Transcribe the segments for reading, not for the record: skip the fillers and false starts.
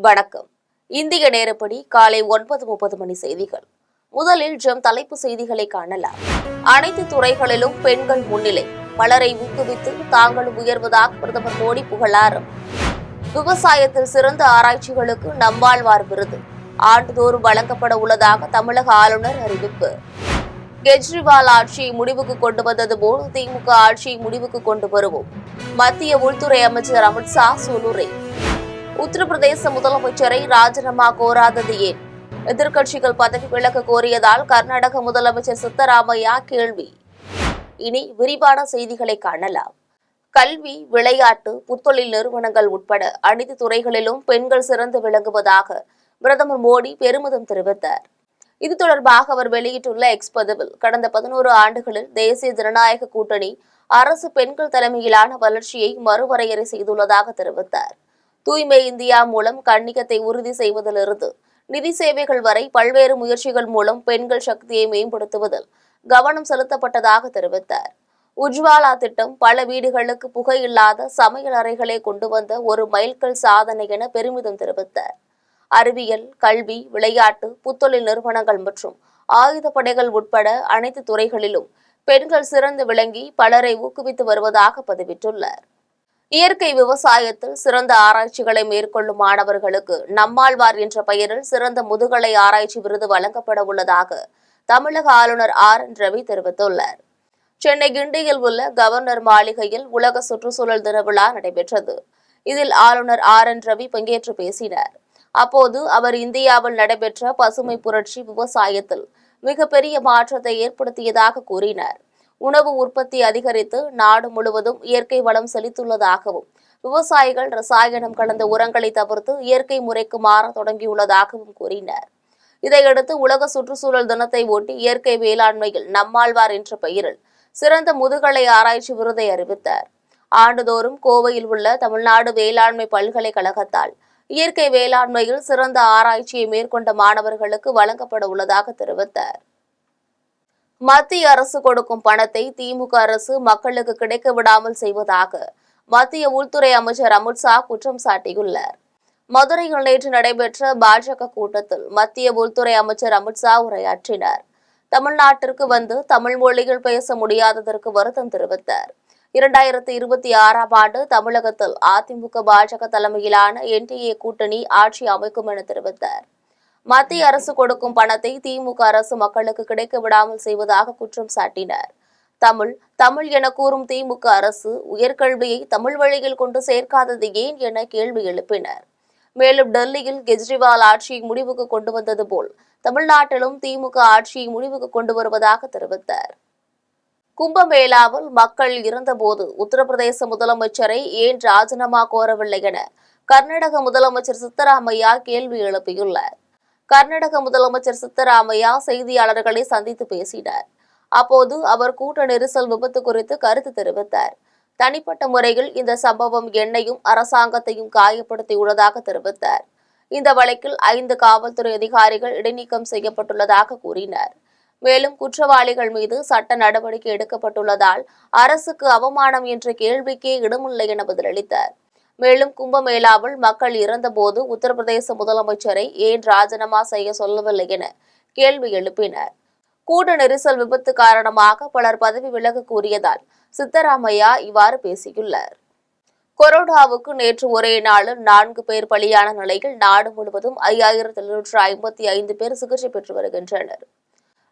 வணக்கம். இந்திய நேரப்படி காலை 9:30 மணி செய்திகள். முதலில் தலைப்பு செய்திகளை காணலாம். அனைத்து துறைகளிலும் பெண்கள் முன்னிலை, பலரை ஊக்குவித்து தாங்களும் உயர்வதாக பிரதமர் மோடி புகழாரம். விவசாயத்தில் சிறந்த ஆராய்ச்சிகளுக்கு நம்மாழ்வார் விருது ஆண்டுதோறும் வழங்கப்பட உள்ளதாக தமிழக ஆளுநர் அறிவிப்பு. கெஜ்ரிவால் ஆட்சியை முடிவுக்கு கொண்டு வந்தது போல் திமுக ஆட்சியை முடிவுக்கு கொண்டு வருவோம், மத்திய உள்துறை அமைச்சர் அமித்ஷா சூளுரை. உத்தரப்பிரதேச முதலமைச்சரை ராஜினாமா கோராதது ஏன்? எதிர்க்கட்சிகள் பதவி விலக கோரியதால் கர்நாடக முதலமைச்சர் சித்தராமையா கேள்வி. இனி விரிவான செய்திகளை காணலாம். கல்வி, விளையாட்டு, புத்தொழில் நிறுவனங்கள் உட்பட அனைத்து துறைகளிலும் பெண்கள் சிறந்து விளங்குவதாக பிரதமர் மோடி பெருமிதம் தெரிவித்தார். இது தொடர்பாக அவர் வெளியிட்டுள்ள எக்ஸ் பதிவில், கடந்த 11 ஆண்டுகளில் தேசிய ஜனநாயக கூட்டணி அரசு பெண்கள் தலைமையிலான வளர்ச்சியை மறுவரையறை செய்துள்ளதாக தெரிவித்தார். தூய்மை இந்தியா மூலம் கண்ணியத்தை உறுதி செய்வதிலிருந்து நிதி சேவைகள் வரை பல்வேறு முயற்சிகள் மூலம் பெண்கள் சக்தியை மேம்படுத்துவதில் கவனம் செலுத்தப்பட்டதாக தெரிவித்தார். உஜ்வாலா திட்டம் பல வீடுகளுக்கு புகையில்லாத சமையல் அறைகளை கொண்டு வந்த ஒரு மைல்கல் சாதனை என பெருமிதம் தெரிவித்தார். அறிவியல், கல்வி, விளையாட்டு, புத்தொழில் நிறுவனங்கள் மற்றும் ஆயுதப்படைகள் உட்பட அனைத்து துறைகளிலும் பெண்கள் சிறந்து விளங்கி பலரை ஊக்குவித்து வருவதாக பதிவிட்டுள்ளார். இயற்கை விவசாயத்தில் சிறந்த ஆராய்ச்சிகளை மேற்கொள்ளும் மாணவர்களுக்கு நம்மாழ்வார் என்ற பெயரில் சிறந்த முதுகலை ஆராய்ச்சி விருது வழங்கப்பட உள்ளதாக தமிழக ஆளுநர் RN ரவி தெரிவித்துள்ளார். சென்னை கிண்டியில் உள்ள கவர்னர் மாளிகையில் உலக சுற்றுச்சூழல் தின விழா நடைபெற்றது. இதில் ஆளுநர் RN ரவி பங்கேற்று பேசினார். அப்போது அவர் இந்தியாவில் நடைபெற்ற பசுமை புரட்சி விவசாயத்தில் மிகப்பெரிய மாற்றத்தை ஏற்படுத்தியதாக கூறினார். உணவு உற்பத்தி அதிகரித்து நாடு முழுவதும் இயற்கை வளம் செலுத்தியுள்ளதாகவும், விவசாயிகள் ரசாயனம் கலந்த உரங்களை தவிர்த்து இயற்கை முறைக்கு மாற தொடங்கியுள்ளதாகவும் கூறினார். இதையடுத்து உலக சுற்றுச்சூழல் தினத்தை ஒட்டி இயற்கை வேளாண்மையில் நம்மாழ்வார் என்ற பெயரில் சிறந்த முதுகலை ஆராய்ச்சி விருதை அறிவித்தார். ஆண்டுதோறும் கோவையில் உள்ள தமிழ்நாடு வேளாண்மை பல்கலைக்கழகத்தால் இயற்கை வேளாண்மையில் சிறந்த ஆராய்ச்சியை மேற்கொண்ட மாணவர்களுக்கு வழங்கப்பட உள்ளதாக தெரிவித்தார். மத்திய அரசு கொடுக்கும் பணத்தை திமுக அரசு மக்களுக்கு கிடைக்க விடாமல் செய்வதாக மத்திய உள்துறை அமைச்சர் அமித்ஷா குற்றம் சாட்டியுள்ளார். மதுரையில் நேற்று நடைபெற்ற பாஜக கூட்டத்தில் மத்திய உள்துறை அமைச்சர் அமித்ஷா உரையாற்றினார். தமிழ்நாட்டிற்கு வந்து தமிழ் மொழியில் பேச முடியாததற்கு வருத்தம் தெரிவித்தார். 2026ஆம் ஆண்டு தமிழகத்தில் அதிமுக பாஜக தலைமையிலான NDA கூட்டணி ஆட்சி அமைக்கும் என தெரிவித்தார். மத்திய அரசு கொடுக்கும் பணத்தை திமுக அரசு மக்களுக்கு கிடைக்க விடாமல் செய்வதாக குற்றம் சாட்டினார். தமிழ் என கூறும் திமுக அரசு உயர்கல்வியை தமிழ் வழியில் கொண்டு சேர்க்காதது ஏன் என கேள்வி எழுப்பினர். மேலும் டெல்லியில் கெஜ்ரிவால் ஆட்சியை முடிவுக்கு கொண்டு வந்தது போல் தமிழ்நாட்டிலும் திமுக ஆட்சியை முடிவுக்கு கொண்டு வருவதாக தெரிவித்தார். கும்பமேளாவில் மக்கள் இருந்தபோது உத்தரப்பிரதேச முதலமைச்சரை ஏன் ராஜினாமா கோரவில்லை என கர்நாடக முதலமைச்சர் சித்தராமையா கேள்வி எழுப்பியுள்ளார். கர்நாடக முதலமைச்சர் சித்தராமையா செய்தியாளர்களை சந்தித்து பேசினார். அப்போது அவர் கூட்ட நெரிசல் விபத்து குறித்து கருத்து தெரிவித்தார். தனிப்பட்ட முறையில் இந்த சம்பவம் என்னையும் அரசாங்கத்தையும் காயப்படுத்தியுள்ளதாக தெரிவித்தார். இந்த வழக்கில் 5 காவல்துறை அதிகாரிகள் இடைநீக்கம் செய்யப்பட்டுள்ளதாக கூறினார். மேலும் குற்றவாளிகள் மீது சட்ட நடவடிக்கை எடுக்கப்பட்டுள்ளதால் அரசுக்கு அவமானம் என்ற கேள்விக்கே இடமில்லை என பதிலளித்தார். மேலும் கும்பமேளாவில் மக்கள் இறந்தபோது உத்தரப்பிரதேச முதலமைச்சரை ஏன் ராஜினாமா செய்ய சொல்லவில்லை என கேள்வி எழுப்பினர். கூட்ட நெரிசல் விபத்து காரணமாக பலர் பதவி விலக கூறியதால் சித்தராமையா இவ்வாறு பேசியுள்ளார். கொரோனாவுக்கு நேற்று ஒரே நாளில் 4 பேர் பலியான நிலையில் நாடு முழுவதும் 5755 பேர் சிகிச்சை பெற்று வருகின்றனர்.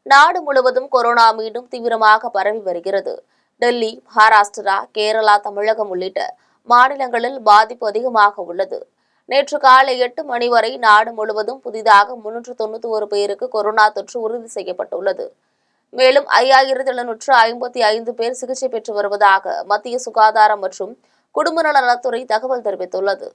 நாடு முழுவதும் கொரோனா மீண்டும் தீவிரமாக பரவி வருகிறது. டெல்லி, மகாராஷ்டிரா, கேரளா, தமிழகம் உள்ளிட்ட மாநிலங்களில் பாதிப்பு அதிகமாக உள்ளது. நேற்று காலை 8 மணி வரை நாடு முழுவதும் புதிதாக 391 பேருக்கு கொரோனா தொற்று உறுதி செய்யப்பட்டுள்ளது. மேலும் 5755 பேர் சிகிச்சை பெற்று வருவதாக மத்திய சுகாதாரம் மற்றும் குடும்ப நலத்துறை தகவல் தெரிவித்துள்ளது.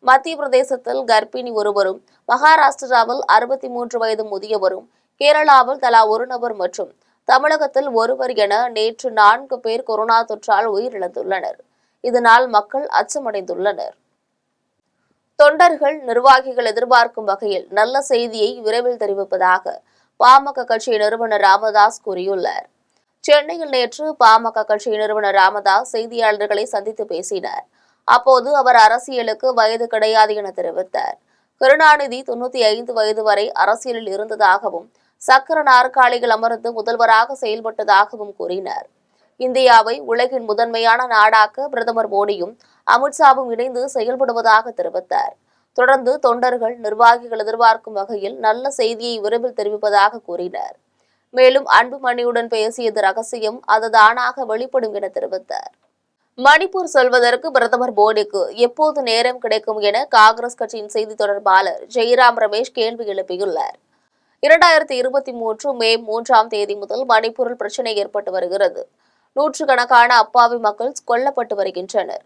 மத்திய பிரதேசத்தில் கர்ப்பிணி ஒருவரும், மகாராஷ்டிராவில் 63 வயது முதியவரும், கேரளாவில் தலா 1 நபர் மற்றும் தமிழகத்தில் 1 என நேற்று 4 பேர் கொரோனா தொற்றால் உயிரிழந்துள்ளனர். இதனால் மக்கள் அச்சமடைந்துள்ளனர். தொண்டர்கள், நிர்வாகிகள் எதிர்பார்க்கும் வகையில் நல்ல செய்தியை விரைவில் தெரிவிப்பதாக பாமக கட்சி நிறுவனர் ராமதாஸ் கூறியுள்ளார். சென்னையில் நேற்று பாமக கட்சி நிறுவனர் ராமதாஸ் செய்தியாளர்களை சந்தித்து பேசினார். அப்போது அவர் அரசியலுக்கு வயது கிடையாது என தெரிவித்தார். கருணாநிதி 95 வயது வரை அரசியலில் இருந்ததாகவும் சக்கர நாற்காலிகள் அமர்ந்து முதல்வராக செயல்பட்டதாகவும் கூறினார். இந்தியாவை உலகின் முதன்மையான நாடாக்க பிரதமர் மோடியும் அமித்ஷாவும் இணைந்து செயல்படுவதாக தெரிவித்தார். தொடர்ந்து தொண்டர்கள், நிர்வாகிகள் எதிர்பார்க்கும் வகையில் நல்ல செய்தியை விரைவில் தெரிவிப்பதாக கூறினார். மேலும் அன்புமணியுடன் பேசியது ரகசியம், அது தானாக வெளிப்படும் என தெரிவித்தார். மணிப்பூர் செல்வதற்கு பிரதமர் மோடிக்கு எப்போது நேரம் கிடைக்கும் என காங்கிரஸ் கட்சியின் செய்தி தொடர்பாளர் ஜெய்ராம் ரமேஷ் கேள்வி எழுப்பியுள்ளார். 2023 மே 3ஆம் தேதி முதல் மணிப்பூரில் பிரச்சினை ஏற்பட்டு வருகிறது. நூற்றுக்கணக்கான அப்பாவி மக்கள் கொல்லப்பட்டு வருகின்றனர்.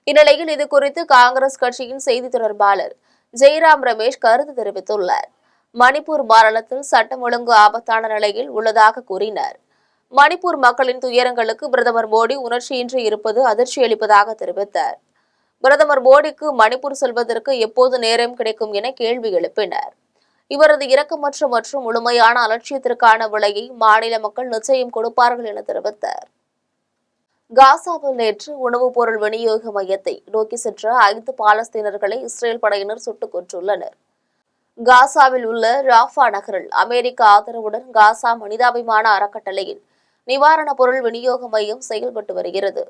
இந்நிலையில் இதுகுறித்து காங்கிரஸ் கட்சியின் செய்தி தொடர்பாளர் ஜெய்ராம் ரமேஷ் கருத்து தெரிவித்துள்ளார். மணிப்பூர் மாநிலத்தில் சட்டம் ஒழுங்கு ஆபத்தான நிலையில் உள்ளதாக கூறினார். மணிப்பூர் மக்களின் துயரங்களுக்கு பிரதமர் மோடி உணர்ச்சியின்றி இருப்பது அதிர்ச்சியளிப்பதாக தெரிவித்தார். பிரதமர் மோடிக்கு மணிப்பூர் செல்வதற்கு எப்போது நேரம் கிடைக்கும் என கேள்வி எழுப்பினார். இவரது இரக்கமற்ற மற்றும் முழுமையான அலட்சியத்திற்கான விலையை மாநில மக்கள் நிச்சயம் கொடுப்பார்கள் என தெரிவித்தார். காசாவில் நேற்று உணவுப் பொருள் விநியோக மையத்தை நோக்கி சென்ற 5 பாலஸ்தீனர்களை இஸ்ரேல் படையினர் சுட்டுக் கொன்றுள்ளனர். காசாவில் உள்ள ராஃபா நகரில் அமெரிக்க ஆதரவுடன் காசா மனிதாபிமான அறக்கட்டளையின் நிவாரணப் பொருள் விநியோக மையம் செயல்பட்டு வருகிறது.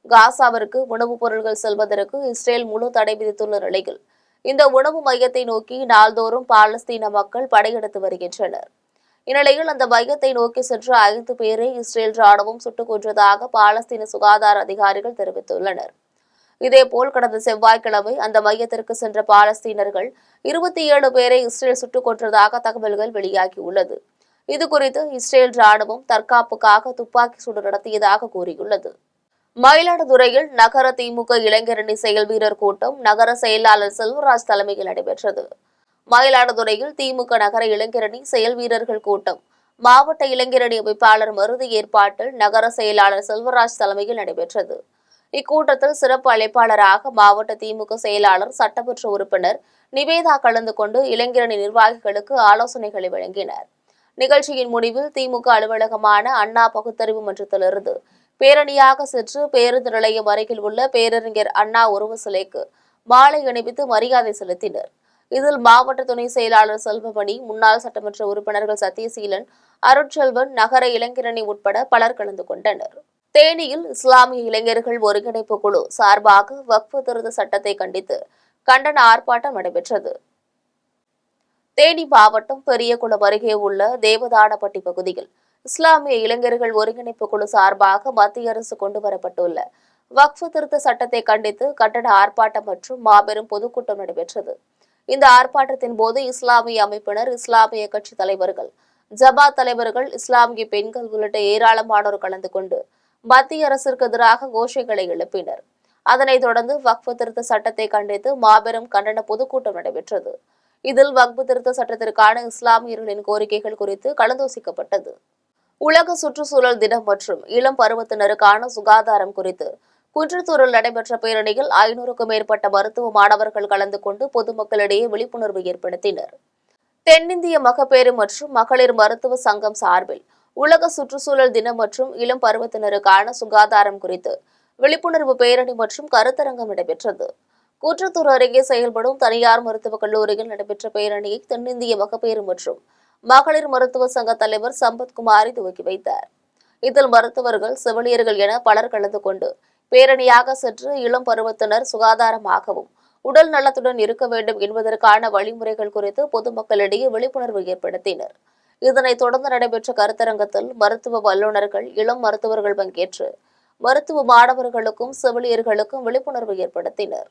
காசாவிற்கு உணவுப் பொருட்கள் செல்வதற்கு இஸ்ரேல் முழு தடை விதித்துள்ள நிலையில் இந்த உணவு மையத்தை நோக்கி நாள்தோறும் பாலஸ்தீன மக்கள் படையெடுத்து வருகின்றனர். இந்நிலையில் அந்த மையத்தை நோக்கி சென்ற 5 பேரை இஸ்ரேல் ராணுவம் சுட்டுக் கொன்றதாக பாலஸ்தீன சுகாதார அதிகாரிகள் தெரிவித்துள்ளனர். இதேபோல் கடந்த செவ்வாய்க்கிழமை அந்த மையத்திற்கு சென்ற பாலஸ்தீனர்கள் 27 பேரை இஸ்ரேல் சுட்டுக் கொன்றதாக தகவல்கள் வெளியாகியுள்ளது. இதுகுறித்து இஸ்ரேல் ராணுவம் தற்காப்புக்காக துப்பாக்கி சூடு நடத்தியதாக கூறியுள்ளது. மயிலாடுதுறையில் நகர திமுக இளைஞரணி செயல் வீரர் கூட்டம் நகர செயலாளர் செல்வராஜ் தலைமையில் நடைபெற்றது. மயிலாடுதுறையில் திமுக நகர இளைஞரணி செயல் வீரர்கள் கூட்டம் மாவட்ட இளைஞரணி அமைப்பாளர் மருது ஏற்பாட்டில் நகர செயலாளர் செல்வராஜ் தலைமையில் நடைபெற்றது. இக்கூட்டத்தில் சிறப்பு அழைப்பாளராக மாவட்ட திமுக செயலாளர் சட்டமன்ற உறுப்பினர் நிவேதா கலந்து கொண்டு இளைஞரணி நிர்வாகிகளுக்கு ஆலோசனைகளை வழங்கினார். நிகழ்ச்சியின் முடிவில் திமுக அலுவலகமான அண்ணா பகுத்தறிவு மன்றத்திலிருந்து பேரணியாக சென்று பேருந்து நிலையம் அருகில் உள்ள பேரறிஞர் அண்ணா உருவ சிலைக்கு மாலை அணிவித்து மரியாதை செலுத்தினர். இதில் மாவட்ட துணை செயலாளர் செல்வமணி, முன்னாள் சட்டமன்ற உறுப்பினர்கள் சத்யசீலன், அருட்செல்வன், நகர இளைஞரணி உட்பட பலர் கலந்து கொண்டனர். தேனியில் இஸ்லாமிய இளைஞர்கள் ஒருங்கிணைப்பு குழு சார்பாக வக்ஃப் திருத்த சட்டத்தை கண்டித்து கண்டன ஆர்ப்பாட்டம் நடைபெற்றது. தேனி மாவட்டம் பெரியகுளம் அருகே உள்ள தேவதானப்பட்டி பகுதியில் இஸ்லாமிய இளைஞர்கள் ஒருங்கிணைப்பு குழு சார்பாக மத்திய அரசு கொண்டுவரப்பட்டுள்ள வக்ஃப் திருத்த சட்டத்தை கண்டித்து கண்டன ஆர்ப்பாட்டம் மற்றும் மாபெரும் பொதுக்கூட்டம் நடைபெற்றது. இந்த ஆர்ப்பாட்டத்தின் போது இஸ்லாமிய அமைப்பினர், இஸ்லாமிய கட்சி தலைவர்கள், ஜமாத் தலைவர்கள், இஸ்லாமிய பெண்கள் உள்ளிட்ட ஏராளமானோர் கலந்து கொண்டு மத்திய அரசிற்கு எதிராக கோஷங்களை எழுப்பினர். அதனைத் தொடர்ந்து வக்ஃப் திருத்த சட்டத்தை கண்டித்து மாபெரும் கண்டன பொதுக்கூட்டம் நடைபெற்றது. இதில் வக்ஃப் திருத்த சட்டத்திற்கான இஸ்லாமியர்களின் கோரிக்கைகள் குறித்து கலந்தோசிக்கப்பட்டது. உலக சுற்றுச்சூழல் தினம் மற்றும் இளம் பருவத்தினருக்கான சுகாதாரம் குறித்து குன்றத்தூரில் நடைபெற்ற பேரணியில் 500க்கும் மேற்பட்ட மருத்துவ மாணவர்கள் கலந்து கொண்டு பொதுமக்களிடையே விழிப்புணர்வு ஏற்படுத்தினர். தென்னிந்திய மகப்பேறு மற்றும் மகளிர் மருத்துவ சங்கம் சார்பில் உலக சுற்றுச்சூழல் தினம் மற்றும் இளம் பருவத்தினருக்கான சுகாதாரம் குறித்து விழிப்புணர்வு பேரணி மற்றும் கருத்தரங்கம் நடைபெற்றது. குன்றத்தூர் அருகே செயல்படும் தனியார் மருத்துவக் கல்லூரியில் நடைபெற்ற பேரணியை தென்னிந்திய மகப்பேறு மற்றும் மகளிர் மருத்துவ சங்க தலைவர் சம்பத்குமாரி துவக்கி வைத்தார். இதில் மருத்துவர்கள், செவிலியர்கள் என பலர் கலந்து கொண்டு பேரணியாக சென்று இளம் பருவத்தினர் சுகாதாரமாகவும் உடல் நலத்துடன் இருக்க வேண்டும் என்பதற்கான வழிமுறைகள் குறித்து பொதுமக்களிடையே விழிப்புணர்வு ஏற்படுத்தினர். இதனைத் தொடர்ந்து நடைபெற்ற கருத்தரங்கத்தில் மருத்துவ வல்லுநர்கள், இளம் மருத்துவர்கள் பங்கேற்று மருத்துவ மாணவர்களுக்கும் செவிலியர்களுக்கும் விழிப்புணர்வு ஏற்படுத்தினர்.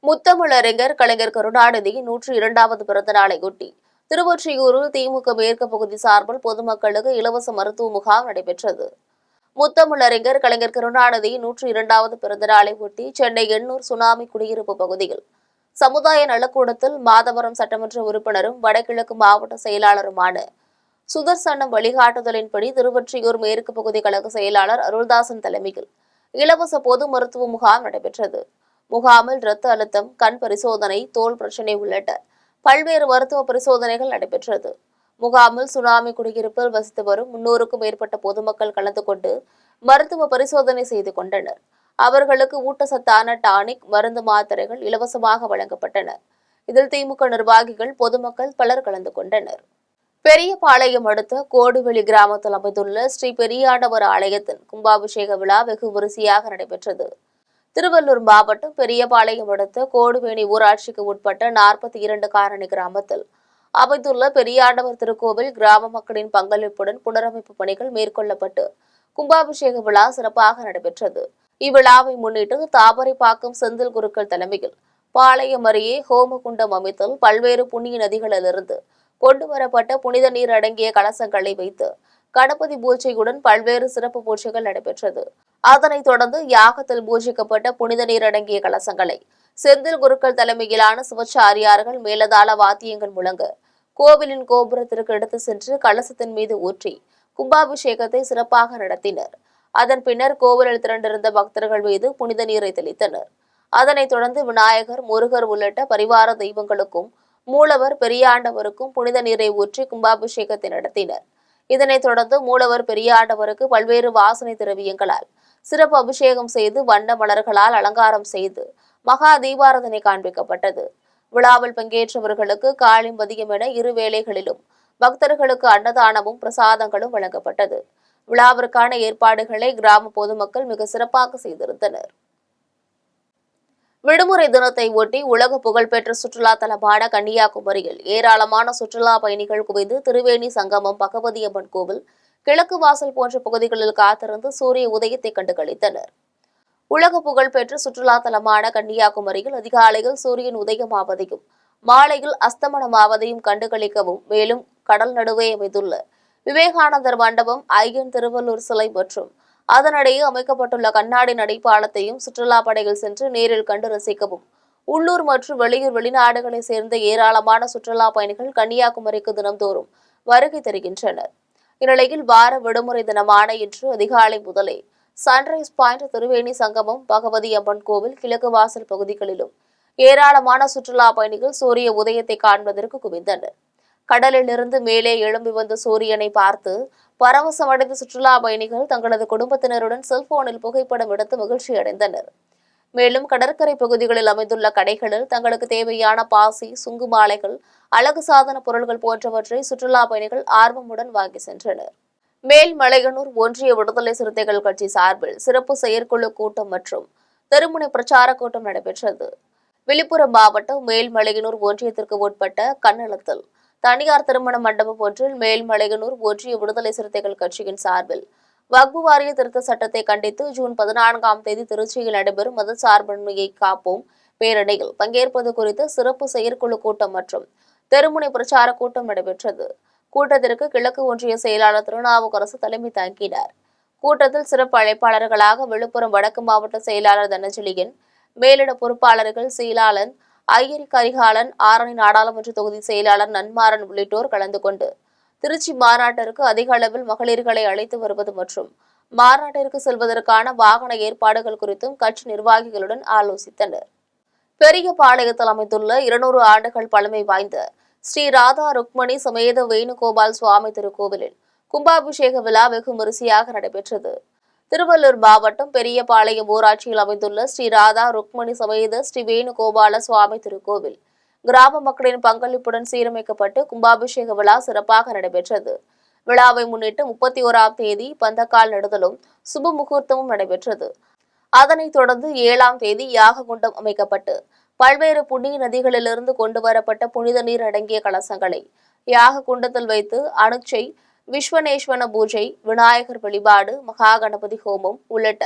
முத்தமிழறிஞர் கலைஞர் கருணாநிதியின் 102வது பிறந்த நாளையொட்டி திருவொற்றியூரில் திமுக மேற்கு பகுதி சார்பில் பொதுமக்களுக்கு இலவச மருத்துவ முகாம் நடைபெற்றது. முத்தமிழறிஞர் கலைஞர் கருணாநிதியின் 102வது பிறந்த நாளை ஒட்டி சென்னை எண்ணூர் சுனாமி குடியிருப்பு பகுதியில் சமுதாய நலக்கூடத்தில் மாதவரம் சட்டமன்ற உறுப்பினரும் வடகிழக்கு மாவட்ட செயலாளருமான சுதர்சனம் வழிகாட்டுதலின்படி திருவொற்றியூர் மேற்கு பகுதி கழக செயலாளர் அருள்தாசன் தலைமையில் இலவச பொது மருத்துவ முகாம் நடைபெற்றது. முகாமில் இரத்த அழுத்தம், கண் பரிசோதனை, தோல் பிரச்சினை உள்ளிட்ட பல்வேறு மருத்துவ பரிசோதனைகள் நடைபெற்றது. முகாமில் சுனாமி குடியிருப்பில் வசித்து வரும் 300க்கும் மேற்பட்ட பொதுமக்கள் கலந்து கொண்டு மருத்துவ பரிசோதனை செய்து கொண்டனர். அவர்களுக்கு ஊட்டச்சத்தான டானிக், மருந்து மாத்திரைகள் இலவசமாக வழங்கப்பட்டன. இதில் திமுக நிர்வாகிகள், பொதுமக்கள் பலர் கலந்து கொண்டனர். பெரியபாளையம் அடுத்த கோடுவெளி கிராமத்தில் அமைந்துள்ள ஸ்ரீ பெரியாண்டவர் ஆலயத்தின் கும்பாபிஷேக விழா வெகு விமரிசையாக நடைபெற்றது. திருவள்ளூர் மாவட்டம் பெரியபாளையம் அடுத்த கோடுவேணி ஊராட்சிக்கு உட்பட்ட 42 காரணி கிராமத்தில் அமைந்துள்ள பெரியாண்டவர் திருக்கோவில் கிராம மக்களின் பங்களிப்புடன் புனரமைப்பு பணிகள் மேற்கொள்ளப்பட்டு கும்பாபிஷேக விழா சிறப்பாக நடைபெற்றது. இவ்விழாவை முன்னிட்டு தாமரைப்பாக்கம் செந்தில் குருக்கள் தலைமையில் பாளையம் அருகே ஹோமகுண்டம் அமைத்தல் பல்வேறு புண்ணிய நதிகளிலிருந்து கொண்டுவரப்பட்ட புனித நீர் அடங்கிய கலசங்களை வைத்து கணபதி பூஜையுடன் பல்வேறு சிறப்பு பூஜைகள் நடைபெற்றது. அதனைத் தொடர்ந்து யாகத்தில் பூஜிக்கப்பட்ட புனித நீர் அடங்கிய கலசங்களை செந்தில் குருக்கள் தலைமையிலான சிவச்சாரியார்கள் மேலதாள வாத்தியங்கள் முழங்க கோவிலின் கோபுரத்திற்கு எடுத்து சென்று கலசத்தின் மீது ஊற்றி கும்பாபிஷேகத்தை சிறப்பாக நடத்தினர். அதன் பின்னர் கோவிலில் திரண்டிருந்த பக்தர்கள் மீது புனித நீரை தெளித்தனர். அதனைத் தொடர்ந்து விநாயகர், முருகர் உள்ளிட்ட பரிவார தெய்வங்களுக்கும் மூலவர் பெரியாண்டவருக்கும் புனித நீரை ஊற்றி கும்பாபிஷேகத்தை நடத்தினர். இதனைத் தொடர்ந்து மூலவர் பெரியாண்டவருக்கு பல்வேறு வாசனை திரவியங்களால் சிறப்பு அபிஷேகம் செய்து வண்ண மலர்களால் அலங்காரம் செய்து மகா தீபாராதனை காண்பிக்கப்பட்டது. விழாவில் பங்கேற்றவர்களுக்கு காலை, மதியம் என இரு வேளைகளிலும் பக்தர்களுக்கு அன்னதானமும் பிரசாதங்களும் வழங்கப்பட்டது. விழாவிற்கான ஏற்பாடுகளை கிராம பொதுமக்கள் மிக சிறப்பாக செய்திருந்தனர். விடுமுறை தினத்தை ஒட்டி உலக புகழ்பெற்ற சுற்றுலா தலமான கன்னியாகுமரியில் ஏராளமான சுற்றுலா பயணிகள் குவிந்து திரிவேணி சங்கமம், பகவதியம்மன் கோவில், கிழக்கு வாசல் போன்ற பகுதிகளில் காத்திருந்து சூரிய உதயத்தை கண்டு களித்தனர். உலக புகழ்பெற்ற சுற்றுலா தலமான கன்னியாகுமரியில் அதிகாலையில் சூரியன் உதயமாவதையும் மாலையில் அஸ்தமனமாவதையும் கண்டு களிக்கவும், மேலும் கடல் நடுவே அமைந்துள்ள விவேகானந்தர் மண்டபம், ஐயன் திருவள்ளூர் சிலை மற்றும் அதனிடையே அமைக்கப்பட்டுள்ள கண்ணாடி நடைபாலத்தையும் சுற்றுலா படையில் சென்று நேரில் கண்டு ரசிக்கவும் உள்ளூர் மற்றும் வெளியூர், வெளிநாடுகளை சேர்ந்த ஏராளமான சுற்றுலா பயணிகள் கன்னியாகுமரிக்கு தினந்தோறும் வருகை தருகின்றனர். இந்நிலையில் வார விடுமுறை தினமான இன்று அதிகாலை முதலே சன்ரைஸ் பாயிண்ட், திரிவேணி சங்கமம், பகவதி அம்மன் கோவில், கிழக்கு வாசல் பகுதிகளிலும் ஏராளமான சுற்றுலா பயணிகள் சூரிய உதயத்தை காண்பதற்கு குவிந்தனர். கடலிலிருந்து மேலே எழும்பி வந்த சூரியனை பார்த்து பரவசமடைந்த சுற்றுலா பயணிகள் தங்களது குடும்பத்தினருடன் செல்போனில் புகைப்படம் எடுத்து மகிழ்ச்சி அடைந்தனர். மேலும் கடற்கரை பகுதிகளில் அமைந்துள்ள கடைகளில் தங்களுக்கு தேவையான பாசி, சுங்கு மாலைகள், அழகு சாதன பொருட்கள் போன்றவற்றை சுற்றுலா பயணிகள் ஆர்வமுடன் வாங்கி சென்றனர். மேல்மலையனூர் ஒன்றிய விடுதலை சிறுத்தைகள் கட்சி சார்பில் சிறப்பு செயற்குழு கூட்டம் மற்றும் தெருமுனை பிரச்சார கூட்டம் நடைபெற்றது. விழுப்புரம் மாவட்டம் மேல்மலையனூர் ஒன்றியத்திற்கு உட்பட்ட கன்னளத்தில் தனியார் திருமண மண்டபம் ஒன்றில் மேல்மலையனூர் ஒன்றிய விடுதலை சிறுத்தைகள் கட்சியின் சார்பில் வக்பு வாரிய திருத்த சட்டத்தை கண்டித்து ஜூன் 14ஆம் தேதி திருச்சியில் நடைபெறும் மதசார்பின்மையை காப்போம் பேரணியில் பங்கேற்பது குறித்து சிறப்பு செயற்குழு கூட்டம் மற்றும் தெருமுனை பிரச்சார கூட்டம் நடைபெற்றது. கூட்டத்திற்கு கிழக்கு ஒன்றிய செயலாளர் திருநாவுக்கரசு தலைமை தாங்கினார். கூட்டத்தில் சிறப்பு அழைப்பாளர்களாக விழுப்புரம் வடக்கு மாவட்ட செயலாளர் தனஞ்சலியன், மேலிட பொறுப்பாளர்கள் சீலாளன், ஐயரி கரிகாலன், ஆரணி நாடாளுமன்ற தொகுதி செயலாளர் நன்மாறன் உள்ளிட்டோர் கலந்து கொண்டு திருச்சி மாநாட்டிற்கு அதிக அளவில் மகளிர்களை அழைத்து வருவது மற்றும் மாநாட்டிற்கு செல்வதற்கான வாகன ஏற்பாடுகள் குறித்தும் கட்சி நிர்வாகிகளுடன் ஆலோசித்தனர். பெரியபாளையத்தில் அமைந்துள்ள 200 ஆண்டுகள் பழமை வாய்ந்த ஸ்ரீ ராதா ருக்மணி சமேத வேணுகோபால் சுவாமி திருக்கோவிலில் கும்பாபிஷேக விழா வெகு விமரிசையாக நடைபெற்றது. திருவள்ளூர் மாவட்டம் பெரியபாளையம் ஊராட்சியில் அமைந்துள்ள ஸ்ரீ ராதா ருக்மணி சமேத ஸ்ரீ வேணுகோபால சுவாமி திருக்கோவில் கிராம மக்களின் பங்களிப்புடன் சீரமைக்கப்பட்டு கும்பாபிஷேக விழா சிறப்பாக நடைபெற்றது. விழாவை முன்னிட்டு 31ஆம் தேதி பந்தக்கால் நடுதலும் சுப முகூர்த்தமும் நடைபெற்றது. அதனைத் தொடர்ந்து 7ஆம் தேதி யாக குண்டம் அமைக்கப்பட்டு பல்வேறு புண்ணிய நதிகளிலிருந்து கொண்டுவரப்பட்ட புனித நீர் அடங்கிய கலசங்களை யாக குண்டத்தில் வைத்து அனுச்சை, விஸ்வநேஸ்வர பூஜை, விநாயகர் வழிபாடு, மகா கணபதி ஹோமம் உள்ளிட்ட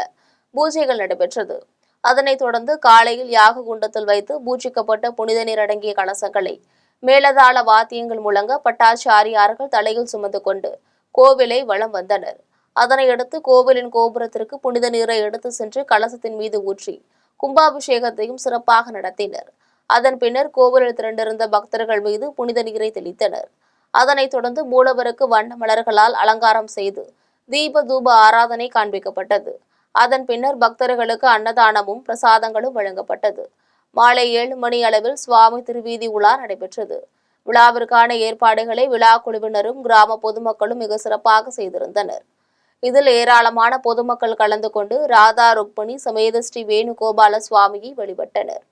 பூஜைகள் நடைபெற்றது. அதனைத் தொடர்ந்து காலையில் யாக குண்டத்தில் வைத்து பூஜிக்கப்பட்ட புனித நீர் அடங்கிய கலசங்களை மேலதாள வாத்தியங்கள் முழங்க பட்டாச்சாரியார்கள் தலையில் சுமந்து கொண்டு கோவிலை வலம் வந்தனர். அதனையடுத்து கோவிலின் கோபுரத்திற்கு புனித நீரை எடுத்து சென்று கலசத்தின் மீது ஊற்றி கும்பாபிஷேகத்தையும் சிறப்பாக நடத்தினர். அதன் பின்னர் கோவிலில் திரண்டிருந்த பக்தர்கள் மீது புனித நீரை தெளித்தனர். அதனைத் தொடர்ந்து மூலவருக்கு வண்ண மலர்களால் அலங்காரம் செய்து தீப தூப ஆராதனை காண்பிக்கப்பட்டது. அதன் பின்னர் பக்தர்களுக்கு அன்னதானமும் பிரசாதங்களும் வழங்கப்பட்டது. மாலை 7 மணி அளவில் சுவாமி திருவீதி உலா நடைபெற்றது. விழாவிற்கான ஏற்பாடுகளை விழா குழுவினரும் கிராம பொதுமக்களும் மிக சிறப்பாக செய்திருந்தனர். இதில் ஏராளமான பொதுமக்கள் கலந்து கொண்டு ராதா ருக்மணி சமேத ஸ்ரீ வேணுகோபால சுவாமியை வழிபட்டனர்.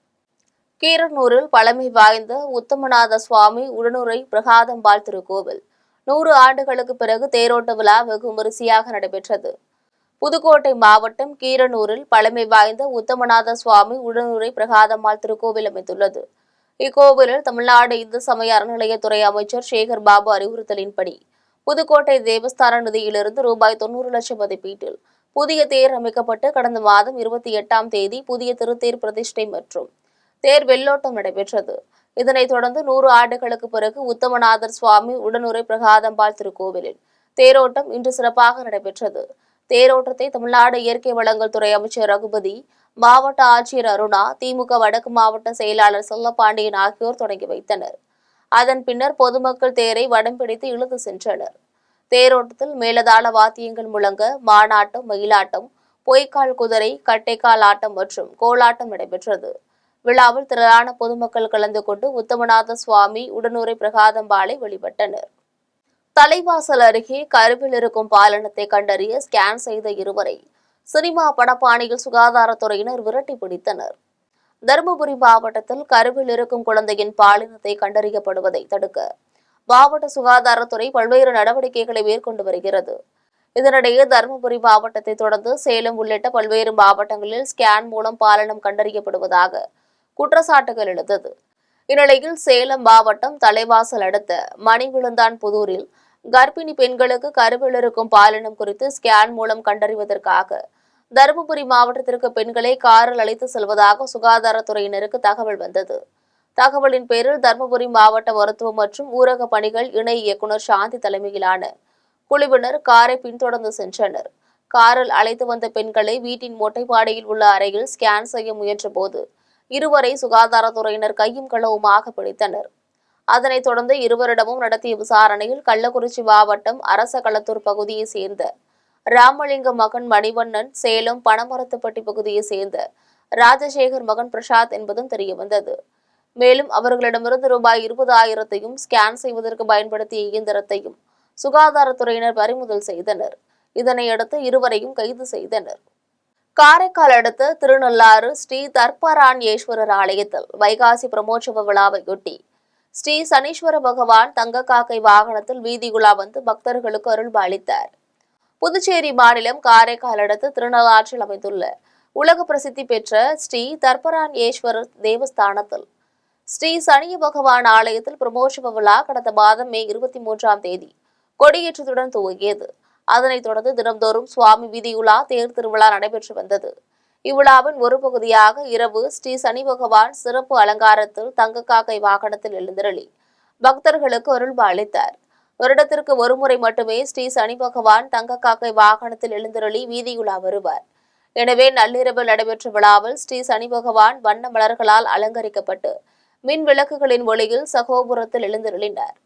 கீரனூரில் பழமை வாய்ந்த உத்தமநாத சுவாமி உடனுறை பிரகாதம்பாள் திருக்கோவில் 100 ஆண்டுகளுக்கு பிறகு தேரோட்ட விழா வெகு விமரிசையாக நடைபெற்றது. புதுக்கோட்டை மாவட்டம் கீரனூரில் பழமை வாய்ந்த உத்தமநாத சுவாமி உடனுறை பிரகாதம்பாள் திருக்கோவில் அமைந்துள்ளது. இக்கோவிலில் தமிழ்நாடு இந்து சமய அறநிலையத்துறை அமைச்சர் சேகர் பாபு அறிவுறுத்தலின்படி புதுக்கோட்டை தேவஸ்தான நிதியிலிருந்து ரூபாய் 90 லட்சம் மதிப்பீட்டில் புதிய தேர் அமைக்கப்பட்டு கடந்த மாதம் 28ஆம் தேதி புதிய திருத்தேர் பிரதிஷ்டை மற்றும் தேர் வெள்ளோட்டம் நடைபெற்றது. இதனைத் தொடர்ந்து 100 ஆண்டுகளுக்கு பிறகு உத்தமநாதர் சுவாமி உடனுறை பிரகாதம்பாள் திருக்கோவிலில் தேரோட்டம் இன்று சிறப்பாக நடைபெற்றது. தேரோட்டத்தை தமிழ்நாடு இயற்கை வளங்கள் துறை அமைச்சர் ரகுபதி, மாவட்ட ஆட்சியர் அருணா, திமுக வடக்கு மாவட்ட செயலாளர் செல்லப்பாண்டியன் ஆகியோர் தொடங்கி வைத்தனர். அதன் பின்னர் பொதுமக்கள் தேரை வடம் பிடித்து இழுத்து சென்றனர். தேரோட்டத்தில் மேலதாள வாத்தியங்கள் முழங்க மானாட்டம், மயிலாட்டம், பொய்க்கால் குதிரை, கட்டைக்கால் ஆட்டம் மற்றும் கோலாட்டம் நடைபெற்றது. விழாவில் திரளான பொதுமக்கள் கலந்து கொண்டு உத்தமநாத சுவாமி உடனுறை பிரகாதம்பாளை வழிபட்டனர். தலைவாசல் அருகே கருவில் இருக்கும் பாலினத்தை கண்டறிய ஸ்கேன் செய்த இருவரை சினிமா படப்பாணியில் சுகாதாரத்துறையினர் விரட்டி பிடித்தனர். தருமபுரி மாவட்டத்தில் கருவில் இருக்கும் குழந்தையின் பாலினத்தை கண்டறியப்படுவதை தடுக்க மாவட்ட சுகாதாரத்துறை பல்வேறு நடவடிக்கைகளை மேற்கொண்டு வருகிறது. இதனிடையே தருமபுரி மாவட்டத்தை தொடர்ந்து சேலம் உள்ளிட்ட பல்வேறு மாவட்டங்களில் ஸ்கேன் மூலம் பாலினம் கண்டறியப்படுவதாக குற்றச்சாட்டுகள் எழுந்தது. இந்நிலையில் சேலம் மாவட்டம் தலைவாசல் அடுத்த மணிவிழுந்தான் புதூரில் கர்ப்பிணி பெண்களுக்கு கருவில் இருக்கும் பாலினம் குறித்து ஸ்கேன் மூலம் கண்டறிவதற்காக தருமபுரி மாவட்டத்திற்கு பெண்களை காரில் அழைத்து செல்வதாக சுகாதாரத்துறையினருக்கு தகவல் வந்தது. தகவலின் பேரில் தருமபுரி மாவட்ட மருத்துவ மற்றும் ஊரக பணிகள் இணை இயக்குநர் சாந்தி தலைமையிலான குழுவினர் காரை பின்தொடர்ந்து சென்றனர். காரில் அழைத்து வந்த பெண்களை வீட்டின் மொட்டைப்பாடியில் உள்ள அறையில் ஸ்கேன் செய்ய முயன்றபோது இருவரை சுகாதாரத்துறையினர் கையும் களவுமாக பிடித்தனர். அதனைத் தொடர்ந்து இருவரிடமும் நடத்திய விசாரணையில் கள்ளக்குறிச்சி மாவட்டம் அரசகளத்தூர் பகுதியைச் சேர்ந்த ராமலிங்கம் மகன் மணிவண்ணன், சேலம் பனமரத்துப்பட்டி பகுதியைச் சேர்ந்த ராஜசேகர் மகன் பிரசாத் என்பதும் தெரியவந்தது. மேலும் அவர்களிடமிருந்து ரூபாய் 20,000 ஸ்கேன் செய்வதற்கு பயன்படுத்திய இயந்திரத்தையும் சுகாதாரத்துறையினர் பறிமுதல் செய்தனர். இதனையடுத்து இருவரையும் கைது செய்தனர். காரைக்கால் அடுத்த திருநள்ளாறு ஸ்ரீ தர்ப்பராண்யேஸ்வரர் ஆலயத்தில் வைகாசி பிரமோற்சவ விழாவையொட்டி ஸ்ரீ சனீஸ்வர பகவான் தங்கக்காக்கை வாகனத்தில் வீதியுலா வந்து பக்தர்களுக்கு அருள்பாலித்தார். புதுச்சேரி மாநிலம் காரைக்கால் அடுத்த திருநள்ளாற்றில் அமைந்துள்ள உலக பிரசித்தி பெற்ற ஸ்ரீ தர்ப்பராண்யேஸ்வரர் தேவஸ்தானத்தில் ஸ்ரீ சனிய பகவான் ஆலயத்தில் பிரமோற்சவ விழா கடந்த மாதம் மே 23ஆம் தேதி கொடியேற்றத்துடன் துவங்கியது. அதனைத் தொடர்ந்து தினம்தோறும் சுவாமி வீதியுலா தேர் திருவிழா நடைபெற்று வந்தது. இவ்விழாவின் ஒரு பகுதியாக இரவு ஸ்ரீ சனி பகவான் சிறப்பு அலங்காரத்தில் தங்கக்காக்கை வாகனத்தில் எழுந்தருளி பக்தர்களுக்கு அருள்பாலித்தார். வருடத்திற்கு ஒருமுறை மட்டுமே ஸ்ரீ சனி பகவான் தங்கக்காக்கை வாகனத்தில் எழுந்தருளி வீதியுலா வருவார். எனவே நள்ளிரவில் நடைபெற்ற விழாவில் ஸ்ரீ சனி பகவான் வண்ண மலர்களால் அலங்கரிக்கப்பட்டு மின் விளக்குகளின் ஒளியில் சகோபுரத்தில் எழுந்தருளினார்.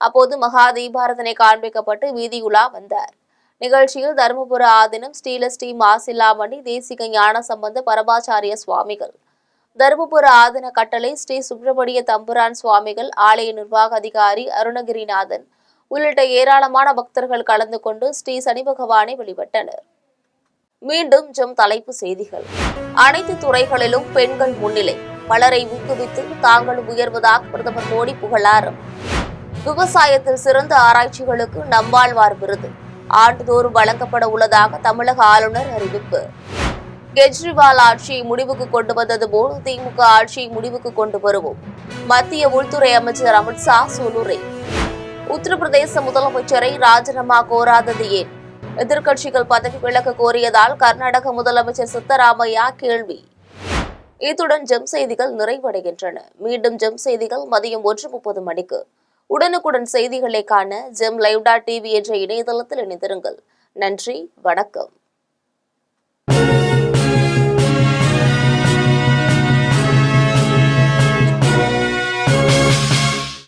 அப்போது மகா தீபாரதனை காண்பிக்கப்பட்டு வீதியுலா வந்தார். நிகழ்ச்சியில் தருமபுர ஆதீனம் ஸ்ரீ மாசில்லாமணி தேசிக ஞான சம்பந்த பரமாச்சாரிய சுவாமிகள், தருமபுர ஆதீன கட்டளை ஸ்ரீ சுப்பிரமணிய தம்புரான் சுவாமிகள், ஆலய நிர்வாக அதிகாரி அருணகிரிநாதன் உள்ளிட்ட ஏராளமான பக்தர்கள் கலந்து கொண்டு ஸ்ரீ சனி பகவானை வழிபட்டனர். மீண்டும் தலைப்பு செய்திகள். அனைத்து துறைகளிலும் பெண்கள் முன்னிலை, பலரை ஊக்குவித்து தாங்களும் உயர்வதாக பிரதமர் மோடி புகழாரம். விவசாயத்தில் சிறந்த ஆராய்ச்சிகளுக்கு நம்மாழ்வார் விருது ஆண்டுதோறும் வழங்கப்பட உள்ளதாக தமிழக ஆளுநர் அறிவிப்பு. கெஜ்ரிவால் ஆட்சியை முடிவுக்கு கொண்டு வந்தது போல் திமுக ஆட்சியை முடிவுக்கு கொண்டு வருவோம், மத்திய உள்துறை அமைச்சர் அமித்ஷா சூளுரை. உத்தரப்பிரதேச முதலமைச்சரை ராஜினாமா கோராதது ஏன்? எதிர்க்கட்சிகள் பதவி விலக கோரியதால் கர்நாடக முதலமைச்சர் சித்தராமையா கேள்வி. இத்துடன் செய்திகள் நிறைவடைகின்றன. மீண்டும் செய்திகள் மதியம் 1:30 மணிக்கு. உடனுக்குடன் செய்திகளை காண ஜெம் லைவ்.tv என்ற இணையதளத்தில் இணைந்திருங்கள். நன்றி, வணக்கம்.